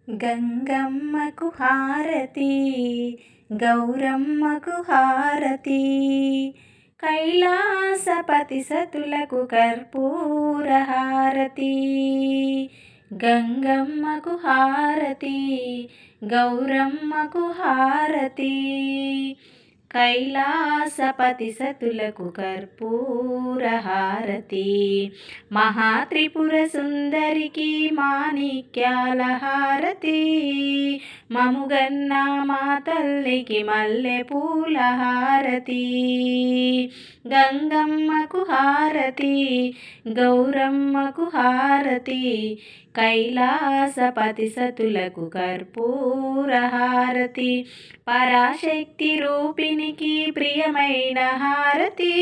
గంగమ్మకు హారతి, గౌరమ్మకు హారతి, కైలాసపతి సతులకు కర్పూర హారతి. గంగమ్మకు హారతి, గౌరమ్మకు హారతి, కైలాసపతి సతులకు కర్పూర హారతి. మహాత్రిపుర సుందరికి మాణిక్యాల హారతి, మముగన్న మా తల్లికి మల్లె పూల హారతి. గంగమ్మకు హారతి, గౌరమ్మకు హారతి, కైలాసపతి సతులకు కర్పూర హారతి. పరాశక్తి రూపినికి ప్రియమైన హారతి,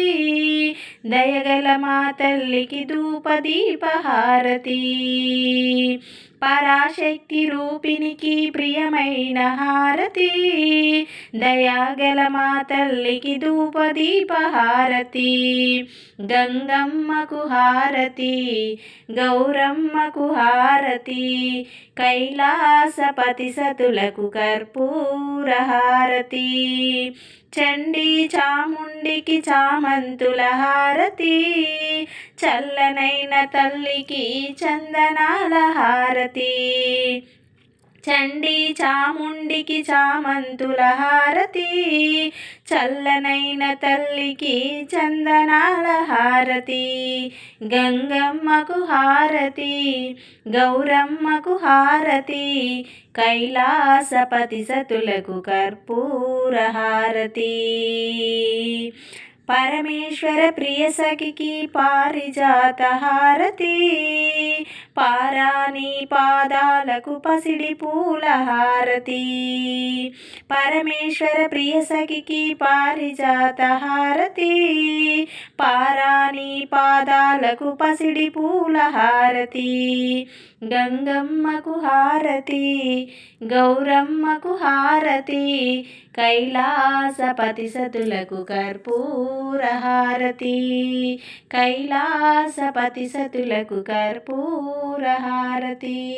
దయగల మా తల్లికి ధూపదీప హారతి. పరాశక్తి రూపినికి ప్రియమైన హారతి, దయాగల మా తల్లికి ధూపదీప హారతి. గంగమ్మకు హారతి, గౌరమ్మకు హారతి, కైలాసపతి సతులకు కర్పూర హారతి. చండీ చాముండికి చామంతుల హారతి, చల్లనైన తల్లికి చందనాల హారతి. చండీ చాముండికి చామంతుల హారతి, చల్లనైన తల్లికి చందనాల హారతి. గంగమ్మకు హారతి, గౌరమ్మకు హారతి, కైలాసపతి సతులకు కర్పూర హారతి. పరమేశ్వర ప్రియ సఖికి పారిజాత హారతి, పారాణి పాదాలకు పసిడి పూల హారతి. పరమేశ్వర ప్రియ సఖికి పారిజాత హారతి, పారాణి పాదాలకు పసిడి పూల హారతి. గంగమ్మకు హారతి, గౌరమ్మకు హారతి, కైలాసపతి సతులకు కర్పూర హారతి. కైలాసపతి సతులకు కర్పూర హారతి.